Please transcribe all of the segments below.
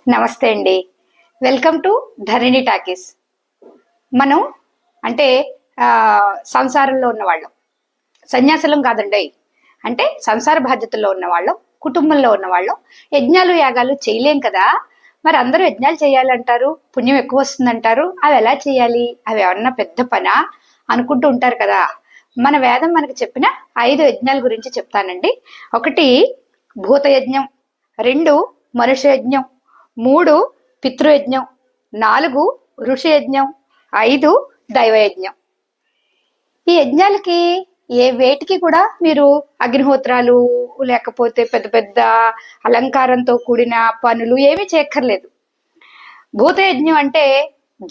నమస్తే అండి. Welcome to Dharani talkies. మనం అంటే సంసారంలో ఉన్నవాళ్ళం, సన్యాసులం కాదండి. అంటే సంసార బాధ్యతల్లో ఉన్నవాళ్ళం, కుటుంబంలో ఉన్నవాళ్ళం. యజ్ఞాలు యాగాలు చేయలేం కదా. మరి అందరూ యజ్ఞాలు చేయాలంటారు, పుణ్యం ఎక్కువ వస్తుందంటారు. అవి ఎలా చేయాలి, అవి ఏమన్నా పెద్ద పనా అనుకుంటూ ఉంటారు కదా. మన వేదం మనకు చెప్పిన 5 యజ్ఞాల గురించి చెప్తానండి. 1 భూతయజ్ఞం, 2 మనుష్య యజ్ఞం, 3 పితృయజ్ఞం, 4 ఋషి యజ్ఞం, 5 దైవయజ్ఞం. ఈ యజ్ఞాలకి వేటికి కూడా మీరు అగ్నిహోత్రాలు లేకపోతే పెద్ద పెద్ద అలంకారంతో కూడిన పనులు ఏమీ చేయక్కర్లేదు. భూతయజ్ఞం అంటే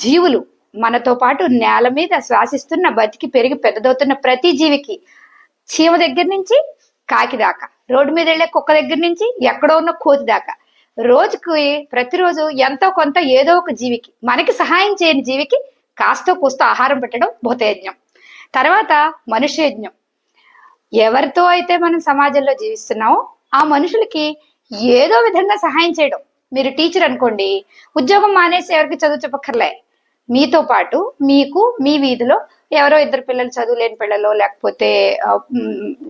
జీవులు, మనతో పాటు నేల మీద శ్వాసిస్తున్న, బతికి పెరిగి పెద్దదవుతున్న ప్రతి జీవికి, చీమ దగ్గర నుంచి కాకి దాకా, రోడ్డు మీద వెళ్ళే కుక్క దగ్గర నుంచి ఎక్కడో ఉన్న కోతి దాకా, రోజుకి ప్రతిరోజు ఎంతో కొంత ఏదో ఒక జీవికి, మనకి సహాయం చేయని జీవికి కాస్తో కూస్తో ఆహారం పెట్టడం భూతయజ్ఞం. తర్వాత మనుష్య యజ్ఞం. ఎవరితో అయితే మనం సమాజంలో జీవిస్తున్నామో ఆ మనుషులకి ఏదో విధంగా సహాయం చేయడం. మీరు టీచర్ అనుకోండి, ఉద్యోగం మానేసి ఎవరికి చదువు చెప్పక్కర్లే, మీతో పాటు మీకు మీ వీధిలో ఎవరో 2 పిల్లలు, చదువు లేని పిల్లలు, లేకపోతే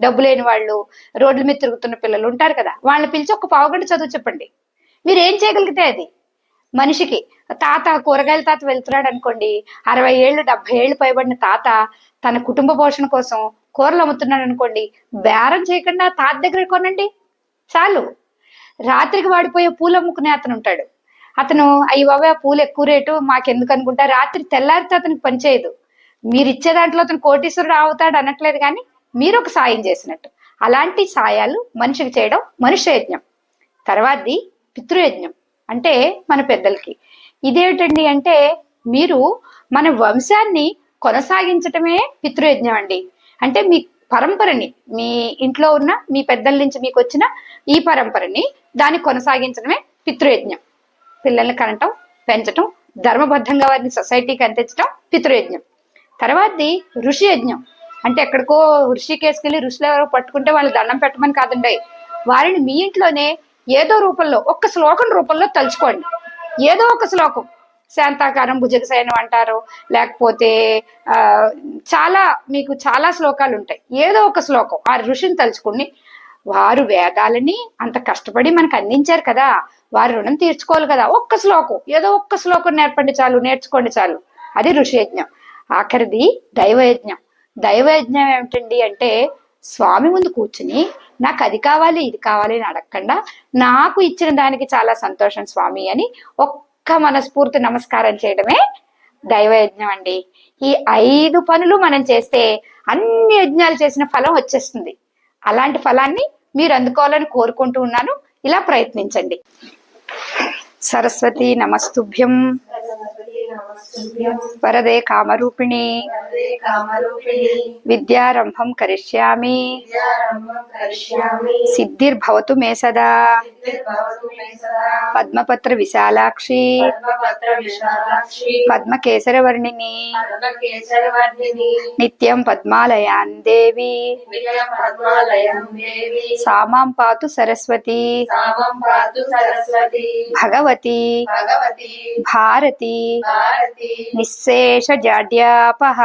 డబ్బు లేని వాళ్ళు, రోడ్ల మీద తిరుగుతున్న పిల్లలు ఉంటారు కదా, వాళ్ళని పిలిచి ఒక పావుగంట చదువు చెప్పండి. మీరు ఏం చేయగలిగితే అది. మనిషికి తాత, కూరగాయల తాత వెళ్తున్నాడు అనుకోండి, 60 ఏళ్ళు 70 ఏళ్ళు పైబడిన తాత తన కుటుంబ పోషణ కోసం కూరలు అమ్ముతున్నాడు అనుకోండి, బేరం చేయకుండా తాత దగ్గర కొనండి చాలు. రాత్రికి వాడిపోయే పూలు అమ్ముకునే అతను ఉంటాడు, అతను అయ్యి బాబా పూలు ఎక్కువ రేటు మాకెందుకు అనుకుంటా, రాత్రి తెల్లారితే అతనికి పనిచేయదు. మీరు ఇచ్చే దాంట్లో అతను కోటీశ్వరుడు అవుతాడు అనట్లేదు, కానీ మీరు ఒక సాయం చేసినట్టు. అలాంటి సాయాలు మనిషికి చేయడం మనుష్య యజ్ఞం. తర్వాతది పితృయజ్ఞం, అంటే మన పెద్దలకి. ఇదేమిటండి అంటే, మీరు మన వంశాన్ని కొనసాగించటమే పితృయజ్ఞం అండి. అంటే మీ పరంపరని, మీ ఇంట్లో ఉన్న మీ పెద్దల నుంచి మీకు వచ్చిన ఈ పరంపరని దాన్ని కొనసాగించడమే పితృయజ్ఞం. పిల్లల్ని కనటం, పెంచటం, ధర్మబద్ధంగా వారిని సొసైటీకి అందించడం పితృయజ్ఞం. తర్వాతది ఋషి యజ్ఞం. అంటే ఎక్కడికో ఋషికేసుకెళ్ళి ఋషులు ఎవరో పట్టుకుంటే వాళ్ళు దండం పెట్టమని కాదండి, వారిని మీ ఇంట్లోనే ఏదో రూపంలో, ఒక్క శ్లోకం రూపంలో తలుచుకోండి. ఏదో ఒక శ్లోకం, శాంతాకారం భుజగశయనం అంటారు, లేకపోతే మీకు చాలా శ్లోకాలు ఉంటాయి. ఏదో ఒక శ్లోకం ఆ ఋషిని తలుచుకుని, వారు వేదాలని అంత కష్టపడి మనకు అందించారు కదా, వారి రుణం తీర్చుకోవాలి కదా. ఒక్క శ్లోకం, ఏదో ఒక్క శ్లోకం నేర్పండి చాలు, నేర్చుకోండి చాలు. అది ఋషి యజ్ఞం. ఆఖరిది దైవయజ్ఞం. దైవయజ్ఞం ఏమిటండి అంటే, స్వామి ముందు కూర్చుని నాకు అది కావాలి ఇది కావాలి అని అడగకుండా, నాకు ఇచ్చిన దానికి చాలా సంతోషం స్వామి అని ఒక్క మనస్ఫూర్తి నమస్కారం చేయడమే దైవయజ్ఞం అండి. ఈ 5 పనులు మనం చేస్తే అన్ని యజ్ఞాలు చేసిన ఫలం వచ్చేస్తుంది. అలాంటి ఫలాన్ని మీరు అందుకోవాలని కోరుకుంటూ ఉన్నాను. ఇలా ప్రయత్నించండి. సరస్వతి నమస్తుభ్యం వరదే కామరూపిణి విద్యారంభం కరిష్యామి సిద్ధిర్భవతు మే సదా పద్మపత్ర విశాలాక్షి పద్మకేసరవర్ణిని నిత్యం పద్మాలయాన్ దేవి సామాం పాతు సరస్వతి భగవతి భారతి నిశ్శేష జాడ్యాపహ.